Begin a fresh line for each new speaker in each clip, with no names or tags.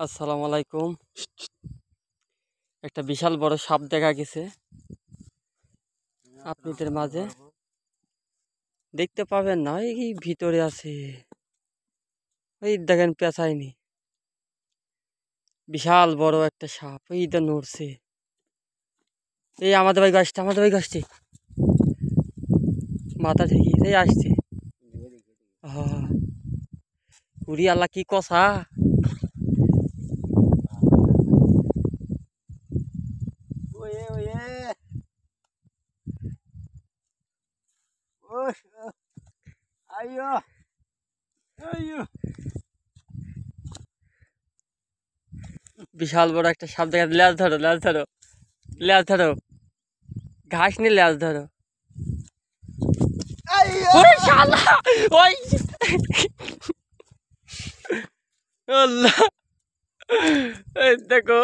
আসসালামু আলাইকুম। একটা বিশাল বড় সাপ দেখা গেছে আপনাদের মাঝে। দেখতে পাবেন না, এই ভিতরে আছে। ওই দেখেন পেঁচায়নি, বিশাল বড় একটা সাপ এই তো নড়ছে। এই আমাদের ভাই গাছটি মাথা থেকে এই আসছে। উড়ি আল্লাহ কি কষা। বিশাল বড় একটা সাপ দেখা, লেজ ধরো লেজ ধরো লেজ ধরো, ঘাস নিয়ে লেজ ধরো। ওরে শালা, ওই আল্লাহ, এই দেখো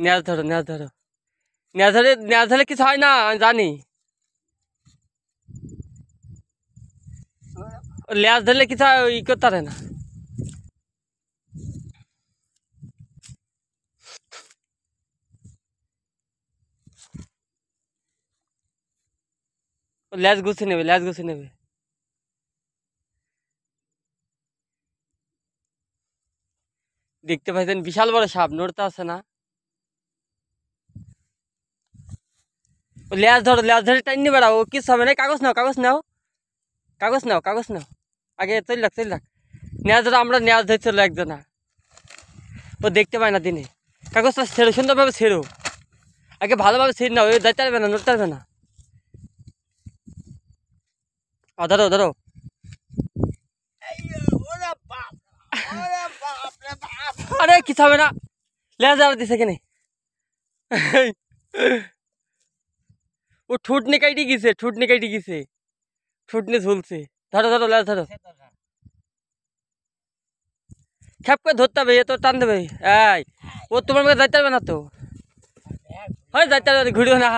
নেজ ধরো নেজ ধরো, নেজ ধরলে কিছু হয় না আমি জানি। লেজ ধরলে কিছু ই করতে পারে না। লেজ গুছিয়ে নেবে, লেজ গুছিয়ে নেবে। দেখতে পাইছেন বিশাল বড় সাপ নড়তে আছে না। লেজ ধরো, লেজ ধরে টাইনি বেড়াও, ও কিছু হবে না। কাগজ নাও, কাগজ নাও, কাগজ নাও, কাগজ নাও। আগে চল লাগ নেজ ধরো, আমরা নেজ ধরছিল একজনা, ও দেখতে পায় না দিনে। কাগজটা ছেড়ো, সুন্দরভাবে ছেড়ো, আগে ভালোভাবে ছেড়ে নাও। ওই যাইতে পারবে না, নড়তে পারবে না। ধরো ধরো, আরে কিছু হবে না। লেজ আর দিছে কেনে, ও ঠুটনি কাইটি গেছে, ঠুটনি কাইটি গেছে, ঠুটনি ঝুলছে। ধরো ধরো, লেজ ধরো, খেপ করে ধরতে হবে, এ তো টান দেবে। এই ও তোমার মধ্যে যাইতে পারবে না তো, হয় যাইতে পারবে, ঘুরিও না।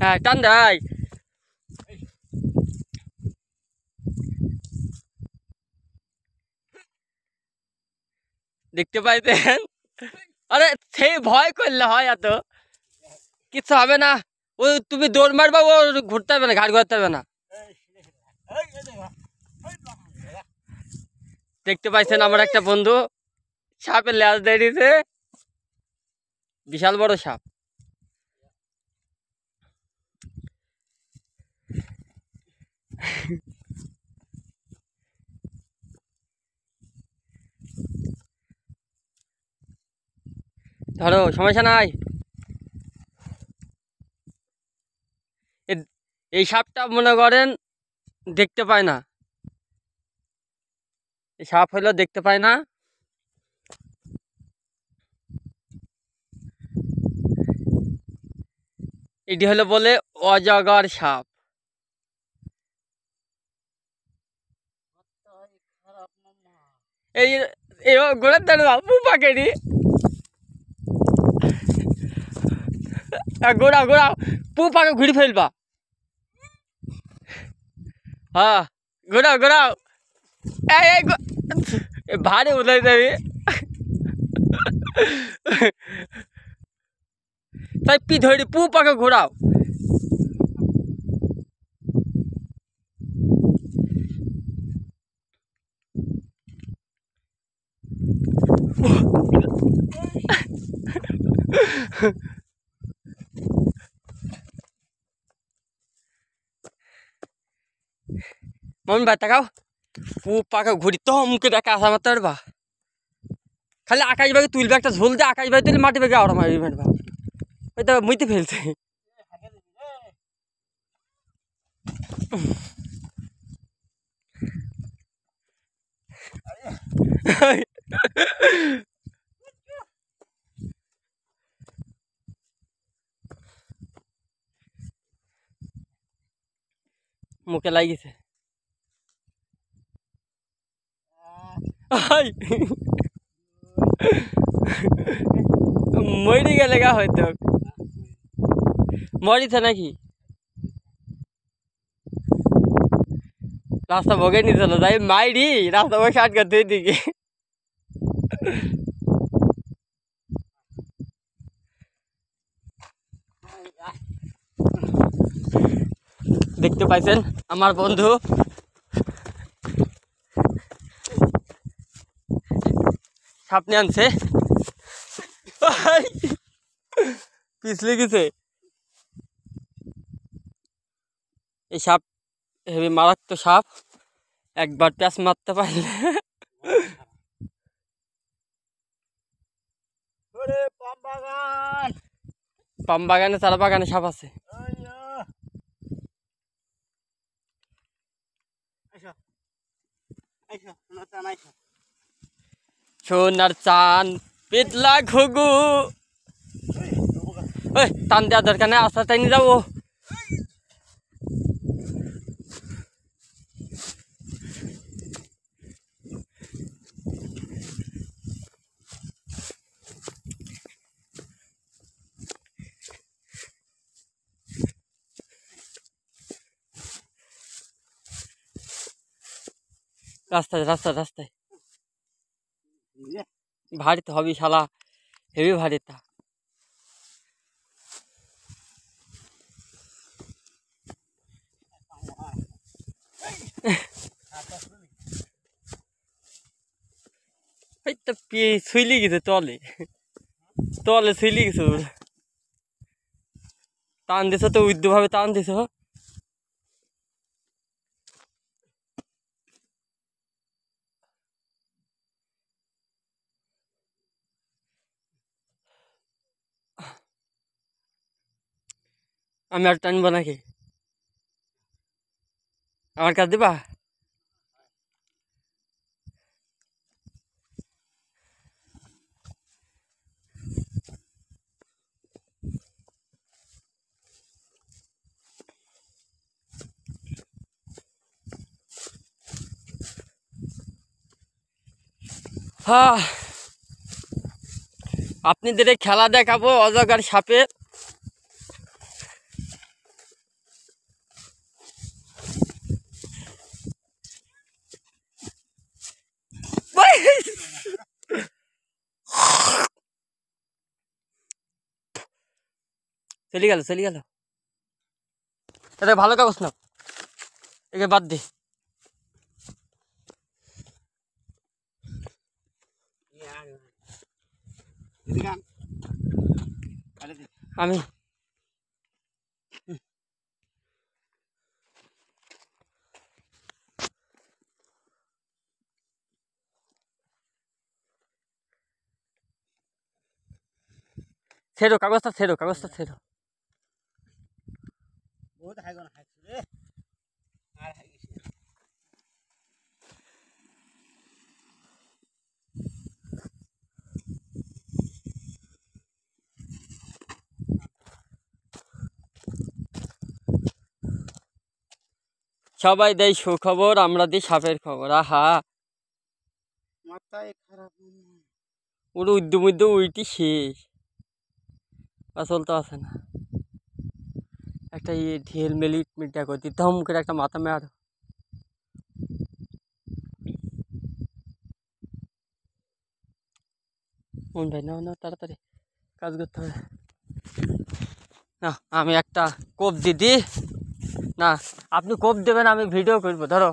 হ্যাঁ টান দেয়। দেখতে পাইতেন, আরে সেই ভয় করলে হয়, এত কিছু হবে না। ও তুমি দৌড় মারবা, ও ঘুরতে হবে না, ঘাট ঘুরতে হবে না। দেখতে পাইছেন আমার একটা বন্ধু সাপের লেজ দিয়ে দিয়েছে, বিশাল বড় সাপ। ধরো, সমস্যা নাই। এই সাপটা মনে করেন দেখতে পায় না, এই সাপ হইলেও দেখতে পায় না। এটি হলো বলে অজগর সাপ। এই এই গোড়ার দাঁড়া পাকেনি, গোড়া গোড়া পাকে ঘুরে ফেলবা। হ্যাঁ ঘোরাও ঘোরাও, ভারে উলাই যাবে। তাই পি ধরি পাকে ঘোরাও। মন ভাই তাকাও, পাকে ঘুরি তো মুখে দেখা আসা মারতে পারবা। খালি আকাশ বাগে তুলবে, একটা ঝোল দিয়ে আকাশ বাগে তুলে মাটি বাগে আড়া মারবি মারবা। ওই তো মুইতে ফেলছে। মুখে লাগিয়েছে। মরি গেলে গা হয়তো মরিছে নাকি রাস্তা ভোগে নিয়ে চলো যাই মাইরি রাস্তা বসে আটকাতে দিকে দেখতে পাইছেন আমার বন্ধু সামনে আনছে পিছলে গেছে এই সাপ হেবি মারাত্মক সাপ একবার প্যাঁচ মারতে পারলে পাম বাগানে চারা বাগানে সাপ আছে সোনার চান পেতলা ঘুঘু ওই টান দেওয়ার দরকার নেই আস্তে আস্তে নিয়ে যাবো রাস্তায় রাস্তায় রাস্তায় ভারী তো হবি শালা হেভি ভারী তা শুইলি গেছে তলে তলে শুইলি গেছে টান দিছ তো উদ্য ভাবে টান দিছ আমি আর টানবো নাকি আমার কাছে দিবা হ্যাঁ আপনাদের খেলা দেখাবো অজগর সাপের চলে গেল এটা ভালো কাগজ না একে বাদ দে আমি ছেড়ো কাগজটা ছেড়ো সবাই দেয় সুখবর আমরা দিই সাপের খবর আহা ওর উদ্যম উইটি শেষ আর চলতে আছে না একটা ঢেল মেলি মিটটা করতি ধম করে একটা মাথা মেয়ার মন ভাই না তাড়াতাড়ি কাজ করতে হবে না আমি একটা কোপ দিদি না আপনি কোপ দেবেন আমি ভিডিও করবো ধরো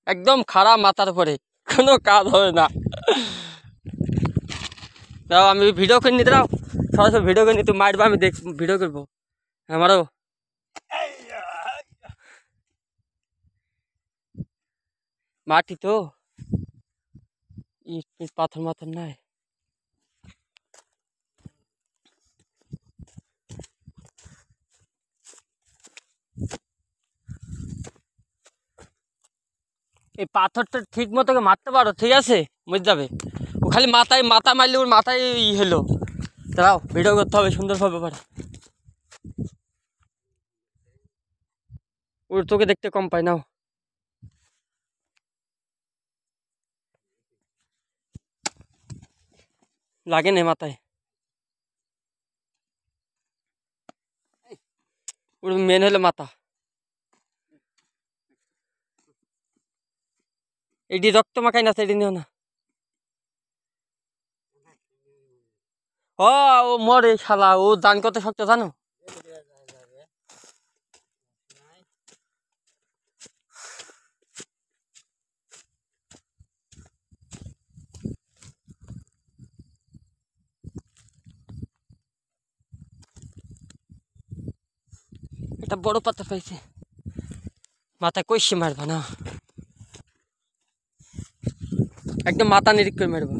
একদম খারাপ মাথার উপরে কোনো কাজ হবে না দাও আমি ভিডিও করে নিতে দাও সরাসরি ভিডিও করে নিতে মারবো আমি দেখ ভিডিও করবো আমারও মাটি তো ইট পাথর মাথর নাই এই পাথরটা ঠিক মতো মারতে পারো ঠিক আছে বুঝতে যাবে ও খালি মাথা মারলে ওর মাথায় হলো দাঁড়াও ভিডিও করতে হবে সুন্দরভাবে ব্যাপারে ওর তোকে দেখতে কম পাই নাও লাগে না মাথায়, ওর মেন হলো মাথা। এটি রক্ত মাখাই না, এটি নিও না। ও ও মরে শালা, ও দান কত শক্ত জানো? এটা বড় পাতা পাইছে, মাথা কইসে মারবা না, একদম মাথা নিরিখ করে মারবা।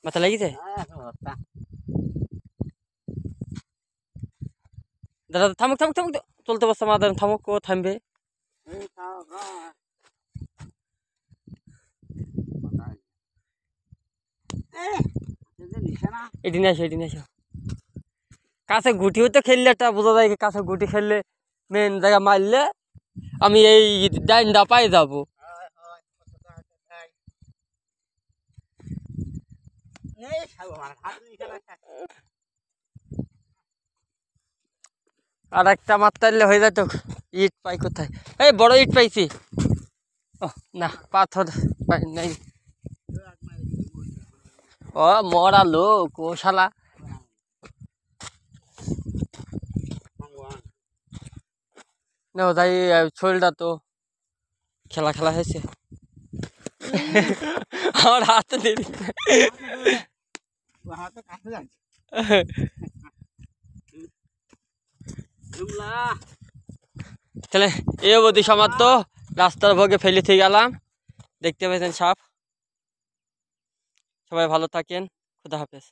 মাথা লাগিছে দাদা, থামুক থামুক থামুক, চলতে পারছে মাদার, থামুক, ও থামবে। এটি নিয়ে আসো, এটি নিয়ে আসো। কাছে গুটিও তো খেললে একটা বোঝা যায়, কাছে গুটি খেললে মেন জায়গা মারলে আমি এই ডাইনটা পাই যাবো। আর একটা মারতে হয়ে যেত। ইট পাই কোথায়? এই বড় ইট পাইছি। ও না, পাথর পাই নাই। ও মরা লোক ও শালা। না তাই শরীরটা তো খেলা খেলা হয়েছে। আমার হাতে দেরি তাহলে এ অবধি সমাপ্ত। রাস্তার ভোগে ফেলে থেকে গেলাম, দেখতে পেয়েছেন সাপ। সবাই ভালো থাকেন, খুদা হাফেজ।